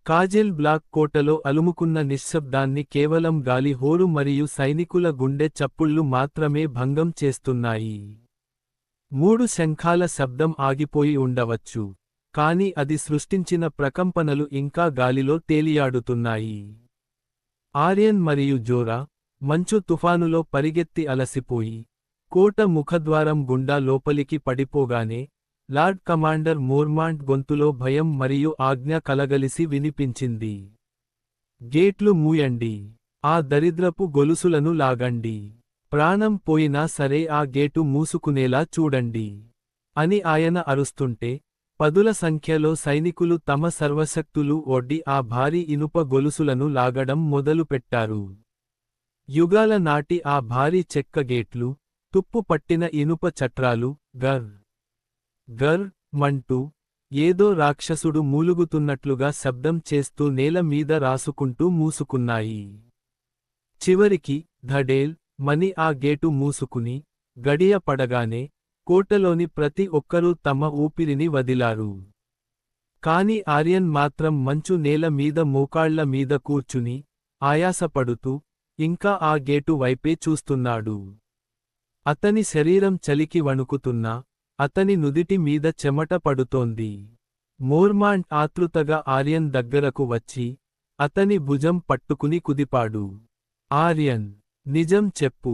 కాజెల్ black కోటలో అలుముకున్న నిశ్శబ్దాన్ని కేవలం గాలి హోరు మరియు సైనికుల గుండె చప్పుళ్ళు మాత్రమే భంగం చేస్తున్నాయి. 3 శంఖాల శబ్దం ఆగిపోయి ఉండవచ్చు, కాని అది సృష్టించిన ప్రకంపనలు ఇంకా గాలిలో తేలియాడుతున్నాయి. ఆర్యన్ మరియు జోరా, మంచు తుఫానులో పరిగెత్తి అలసిపోయి, కోట ముఖద్వారం గుండా లోపలికి పడిపోగానే, లార్డ్ కమాండర్ మోర్మాంట్ గొంతులో భయం మరియు ఆజ్ఞ కలగలిసి వినిపించింది. గేట్లు మూయండి. ఆ దరిద్రపు గొలుసులను లాగండి. ప్రాణం పోయినా సరే ఆ గేటు మూసుకునేలా చూడండి అని ఆయన అరుస్తుంటే, పదుల సంఖ్యలో సైనికులు తమ సర్వశక్తులు ఒడ్డి ఆ భారీ ఇనుప గొలుసులను లాగడం మొదలుపెట్టారు. యుగాల నాటి ఆ భారీ చెక్క గేట్లు, తుప్పు పట్టిన ఇనుప చట్రాలు, గర్ గర్ మంటూ, ఏదో రాక్షసుడు మూలుగుతున్నట్లుగా శబ్దం చేస్తూ నేల మీద రాసుకుంటూ మూసుకున్నాయి. చివరికి ధడేల్ మని ఆ గేటు మూసుకుని, గడియ పడగానే, కోటలోని ప్రతి ఒక్కరూ తమ ఊపిరిని వదిలారు. కాని ఆర్యన్ మాత్రం మంచు నేల మీద మోకాళ్ల మీద కూర్చుని, ఆయాసపడుతూ, ఇంకా ఆ గేటు వైపే చూస్తున్నాడు. అతని శరీరం చలికి వణుకుతున్నా, అతని నుదిటి మీద చెమట పడుతోంది. మోర్మాంట్ ఆతృతగా ఆర్యన్ దగ్గరకు వచ్చి, అతని భుజం పట్టుకుని కుదిపాడు. ఆర్యన్, నిజం చెప్పు.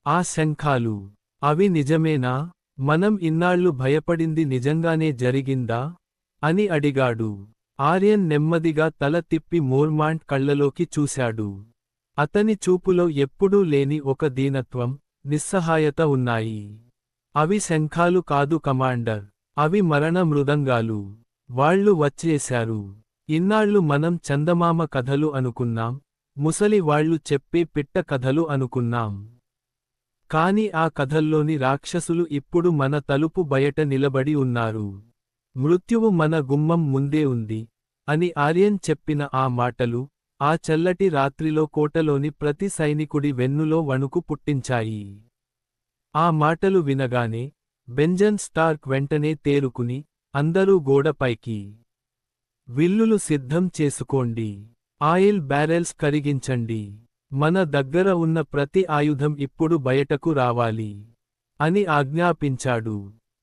ఆ శంఖాలు, అవి నిజమేనా? మనం ఇన్నాళ్లు భయపడింది నిజంగానే జరిగిందా? అని అడిగాడు. ఆర్యన్ నెమ్మదిగా తల తిప్పి మోర్మాంట్ కళ్లలోకి చూశాడు. అతని చూపులో ఎప్పుడూ లేని ఒక దీనత్వం, నిస్సహాయత ఉన్నాయి. అవి శంఖాలు కాదు కమాండర్. అవి మరణ మృదంగాలు. వాళ్ళు వచ్చేశారు. ఇన్నాళ్లు మనం చందమామ కథలు అనుకున్నాం, ముసలి వాళ్ళు చెప్పే పిట్ట కథలు అనుకున్నాం. కాని ఆ కథల్లోని రాక్షసులు ఇప్పుడు మన తలుపు బయట నిలబడి ఉన్నారు. మృత్యువు మన గుమ్మం ముందే ఉంది అని ఆర్యన్ చెప్పిన ఆ మాటలు, ఆ చల్లటి రాత్రిలో కోటలోని ప్రతి సైనికుడి వెన్నులో వణుకు పుట్టించాయి. ఆ మాటలు వినగానే, బెంజన్ స్టార్క్ వెంటనే తేరుకుని, అందరూ గోడపైకి. విల్లులు సిద్ధం చేసుకోండి. ఆయిల్ బ్యారెల్స్ కరిగించండి. మన దగ్గర ఉన్న ప్రతి ఆయుధం ఇప్పుడు బయటకు రావాలి అని ఆజ్ఞాపించాడు.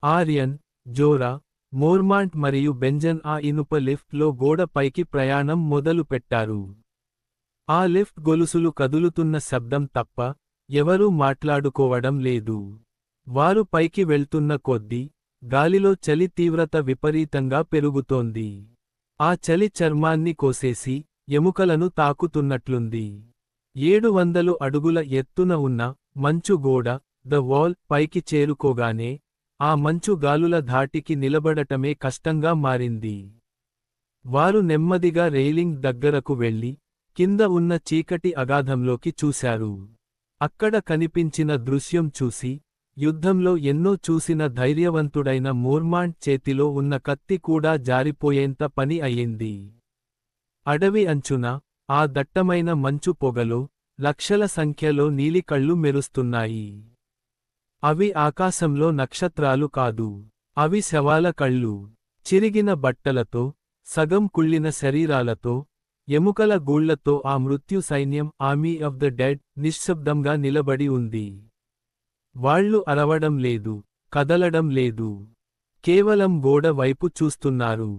ఆర్యన్, జోరా, మోర్మాంట్ మరియు బెంజన్ ఆ ఇనుప లిఫ్ట్లో గోడ పైకి ప్రయాణం మొదలుపెట్టారు. ఆ లిఫ్ట్ గొలుసులు కదులుతున్న శబ్దం తప్ప ఎవరూ మాట్లాడుకోవడం లేదు. వారు పైకి వెళ్తున్న కొద్దీ, గాలిలో చలి తీవ్రత విపరీతంగా పెరుగుతోంది. ఆ చలి చర్మాన్ని కోసేసి, ఎముకలను తాకుతున్నట్లుంది. 700 అడుగుల ఎత్తున ఉన్న మంచు గోడ, ద వాల్, పైకి చేరుకోగానే, ఆ మంచు గాలుల ధాటికి నిలబడటమే కష్టంగా మారింది. వారు నెమ్మదిగా రెయిలింగ్ దగ్గరకు వెళ్లి, కింద ఉన్న చీకటి అగాధంలోకి చూశారు. అక్కడ కనిపించిన దృశ్యం చూసి, యుద్ధంలో ఎన్నో చూసిన ధైర్యవంతుడైన మోర్మాంట్ చేతిలో ఉన్న కత్తి కూడా జారిపోయేంత పని అయ్యింది. అడవి అంచున, ఆ దట్టమైన మంచు పొగలో, లక్షల సంఖ్యలో నీలి కళ్ళు మెరుస్తున్నాయి. అవి ఆకాశంలో నక్షత్రాలు కాదు. అవి శవాల కళ్ళు. చిరిగిన బట్టలతో, సగం కుళ్ళిన శరీరాలతో, ఎముకల గూళ్లతో ఆ మృత్యు సైన్యం, ఆర్మీ ఆఫ్ ద డెడ్, నిశ్శబ్దంగా నిలబడి ఉంది. వాళ్ళు అరవడం లేదు, కదలడం లేదు. కేవలం గోడ వైపు చూస్తున్నారు.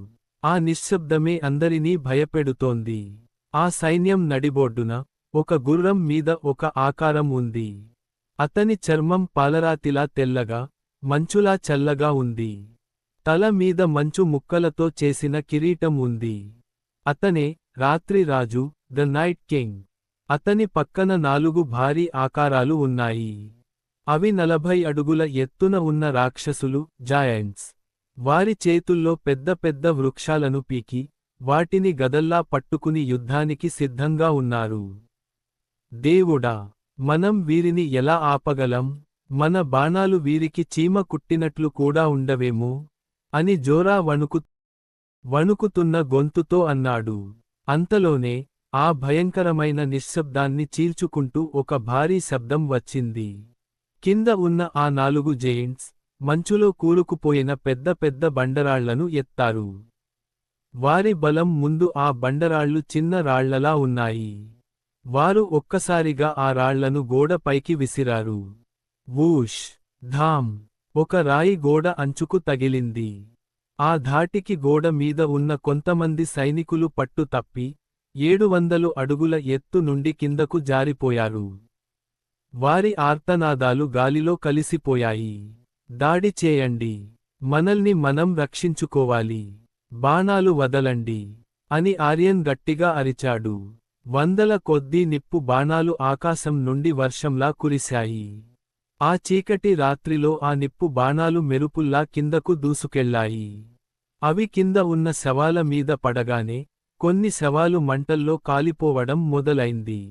ఆ నిశ్శబ్దమే అందరినీ భయపెడుతోంది. ఆ సైన్యం నడిబొడ్డున, ఒక గుర్రం మీద ఒక ఆకారం ఉంది. అతని చర్మం పాలరాతిలా తెల్లగా, మంచులా చల్లగా ఉంది. తల మీద మంచు ముక్కలతో చేసిన కిరీటం ఉంది. అతనే, రాత్రి రాజు, ద నైట్ కింగ్. అతని పక్కన 4 భారీ ఆకారాలు ఉన్నాయి. అవి 40 అడుగుల ఎత్తున ఉన్న రాక్షసులు, జాయంట్స్. వారి చేతుల్లో పెద్ద పెద్ద వృక్షాలను పీకి, వాటిని గదల్లా పట్టుకుని యుద్ధానికి సిద్ధంగా ఉన్నారు. దేవుడా! మనం వీరిని ఎలా ఆపగలం? మన బాణాలు వీరికి చీమ కుట్టినట్లు కూడా ఉండవేమో అని జోరా వణుకుతున్న గొంతుతో అన్నాడు. అంతలోనే, ఆ భయంకరమైన నిశ్శబ్దాన్ని చీల్చుకుంటూ ఒక భారీ శబ్దం వచ్చింది. కింద ఉన్న ఆ 4 జెయింట్స్, మంచులో కూరుకుపోయిన పెద్ద పెద్ద బండరాళ్లను ఎత్తారు. వారి బలం ముందు ఆ బండరాళ్ళు చిన్న రాళ్లలా ఉన్నాయి. వారు ఒక్కసారిగా ఆ రాళ్లను గోడ పైకి విసిరారు. వూష్! ధామ్! ఒక రాయి గోడ అంచుకు తగిలింది. ఆ ధాటికి గోడ మీద ఉన్న కొంతమంది సైనికులు పట్టు తప్పి 700 అడుగుల ఎత్తు నుండి కిందకు జారిపోయారు. వారి ఆర్తనాదాలు గాలిలో కలిసిపోయాయి. దాడి చేయండి! మనల్ని మనం రక్షించుకోవాలి! బాణాలు వదలండి! అని ఆర్యన్ గట్టిగా అరిచాడు. వందల కొద్దీ నిప్పు బాణాలు ఆకాశం నుండి వర్షంలా కురిశాయి. ఆ చీకటి రాత్రిలో ఆ నిప్పు బాణాలు మెరుపుల్లా కిందకు దూసుకెళ్లాయి. అవి కింద ఉన్న శవాల మీద పడగానే కొన్ని శవాలు మంటల్లో కాలిపోవడం మొదలైంది.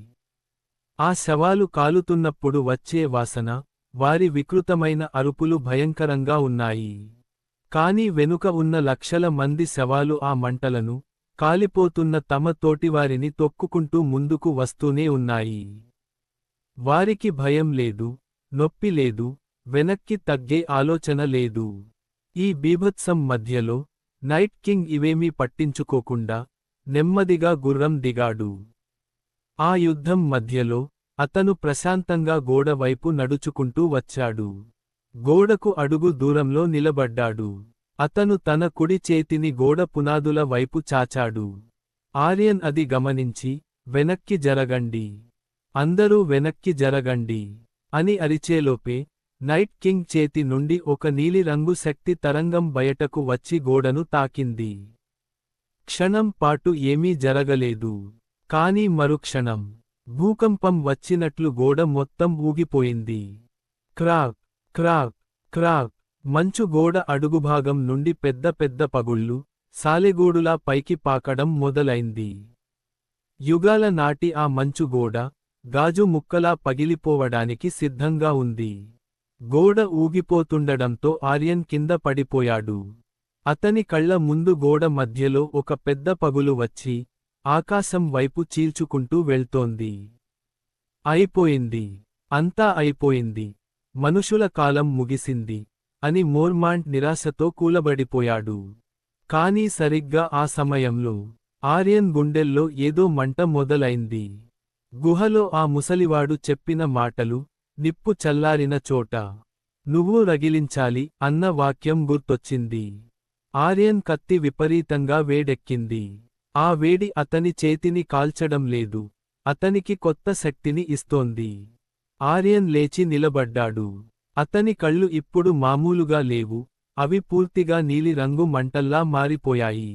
ఆ శవాలు కాలుతున్నప్పుడు వచ్చే వాసన, వారి వికృతమైన అరుపులు భయంకరంగా ఉన్నాయి. కానీ వెనుక ఉన్న లక్షల మంది శవాలు ఆ మంటలను, కాలిపోతున్న తమ తోటివారిని తొక్కుకుంటూ ముందుకు వస్తూనే ఉన్నాయి. వారికి భయం లేదు, నొప్పి లేదు, వెనక్కి తగ్గే ఆలోచన లేదు. ఈ బీభత్సం మధ్యలో నైట్ కింగ్ ఇవేమీ పట్టించుకోకుండా నెమ్మదిగా గుర్రం దిగాడు. ఆ యుద్ధం మధ్యలో అతను ప్రశాంతంగా గోడ వైపు నడుచుకుంటూ వచ్చాడు. గోడకు అడుగు దూరంలో నిలబడ్డాడు. అతను తన కుడి చేతిని గోడ పునాదుల వైపు చాచాడు. ఆర్యన్ అది గమనించి, వెనక్కి జరగండి! అందరూ వెనక్కి జరగండి! అని అరిచేలోపే నైట్ కింగ్ చేతి నుండి ఒక నీలిరంగు శక్తి తరంగం బయటకు వచ్చి గోడను తాకింది. క్షణం పాటు ఏమీ జరగలేదు. కానీ మరుక్షణం భూకంపం వచ్చినట్లు గోడ మొత్తం ఊగిపోయింది. క్రాక్! క్రాక్! క్రాక్! మంచు గోడ అడుగుభాగం నుండి పెద్ద పెద్ద పగుళ్ళు, సాలెగూడులా పైకి పాకడం మొదలైంది. యుగాల నాటి ఆ మంచు గోడ గాజు ముక్కలా పగిలిపోవడానికి సిద్ధంగా ఉంది. గోడ ఊగిపోతుండడంతో ఆర్యన్ కింద పడిపోయాడు. అతని కళ్ల ముందు గోడ మధ్యలో ఒక పెద్ద పగులు వచ్చి ఆకాశం వైపు చీల్చుకుంటూ వెళ్తోంది. అయిపోయింది! అంతా అయిపోయింది! మనుషుల కాలం ముగిసింది! అని మోర్మాంట్ నిరాశతో కూలబడిపోయాడు. కానీ సరిగ్గా ఆ సమయంలో ఆర్యన్ గుండెల్లో ఏదో మంట మొదలైంది. గుహలో ఆ ముసలివాడు చెప్పిన మాటలు, నిప్పు చల్లారిన చోట నువ్వు రగిలించాలి అన్న వాక్యం గుర్తొచ్చింది. ఆర్యన్ కత్తి విపరీతంగా వేడెక్కింది. ఆ వేడి అతని చేతిని కాల్చడం లేదు, అతనికి కొత్త శక్తిని ఇస్తోంది. ఆర్యన్ లేచి నిలబడ్డాడు. అతని కళ్ళు ఇప్పుడు మామూలుగా లేవు, అవి పూర్తిగా నీలిరంగు మంటల్లా మారిపోయాయి.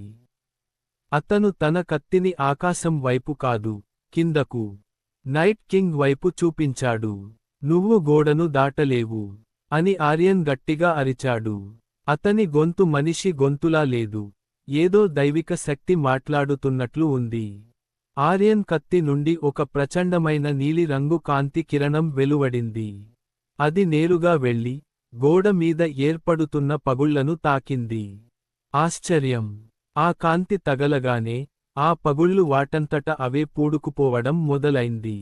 అతను తన కత్తిని ఆకాశం వైపు కాదు, కిందకు, నైట్ కింగ్ వైపు చూపించాడు. నువ్వు గోడను దాటలేవు! అని ఆర్యన్ గట్టిగా అరిచాడు. అతని గొంతు మనిషి గొంతులా లేదు, ఏదో దైవిక శక్తి మాట్లాడుతున్నట్లు ఉంది. ఆర్యన్ కత్తి నుండి ఒక ప్రచండమైన నీలిరంగు కాంతి కిరణం వెలువడింది. అది నేరుగా వెళ్లి, గోడ మీద ఏర్పడుతున్న పగుళ్లను తాకింది. ఆశ్చర్యం! ఆ కాంతి తగలగానే ఆ పగుళ్లు వాటంతట అవే పూడుకుపోవడం మొదలైంది.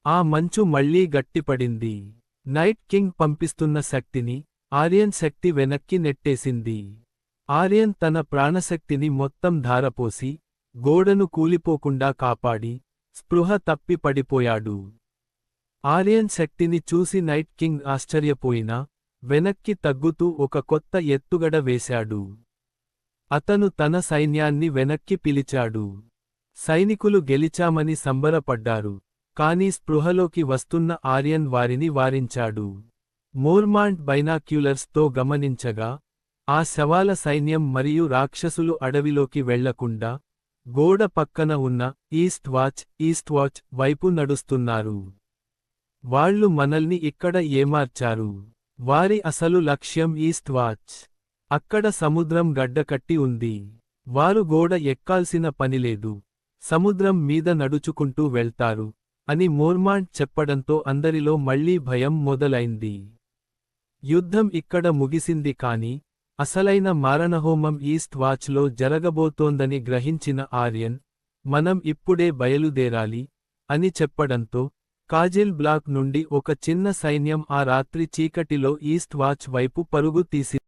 ఆ మంచు మళ్లీ గట్టిపడింది. నైట్ కింగ్ పంపిస్తున్న శక్తిని ఆర్యన్ శక్తి వెనక్కి నెట్టేసింది. ఆర్యన్ తన ప్రాణశక్తిని మొత్తం ధారపోసి గోడను కూలిపోకుండా కాపాడి స్పృహ తప్పి పడిపోయాడు. ఆర్యన్ శక్తిని చూసి నైట్ కింగ్ ఆశ్చర్యపోయినా వెనక్కి తగ్గుతూ ఒక కొత్త ఎత్తుగడ వేశాడు. అతను తన సైన్యాన్ని వెనక్కి పిలిచాడు. సైనికులు గెలిచామని సంబరపడ్డారు, కానీ స్పృహలోకి వస్తున్న ఆర్యన్ వారిని వారించాడు. మోర్మాంట్ బైనాక్యులర్స్తో గమనించగా ఆ శవాల సైన్యం మరియు రాక్షసులు అడవిలోకి వెళ్లకుండా గోడ పక్కన ఉన్న ఈస్ట్ వాచ్ వైపు నడుస్తున్నారు. వాళ్ళు మనల్ని ఇక్కడ ఏమార్చారు. వారి అసలు లక్ష్యం ఈస్ట్ వాచ్. అక్కడ సముద్రం గడ్డకట్టి ఉంది. వారు గోడ ఎక్కాల్సిన పనిలేదు, సముద్రం మీద నడుచుకుంటూ వెళ్తారు అని మోర్మాంట్ చెప్పడంతో అందరిలో మళ్లీ భయం మొదలైంది. యుద్ధం ఇక్కడ ముగిసింది కాని అసలైన మారణహోమం ఈస్ట్ వాచ్లో జరగబోతోందని గ్రహించిన ఆర్యన్, మనం ఇప్పుడే బయలుదేరాలి అని చెప్పడంతో కాజిల్ బ్లాక్ నుండి ఒక చిన్న సైన్యం ఆ రాత్రి చీకటిలో ఈస్ట్ వాచ్ వైపు పరుగు తీసి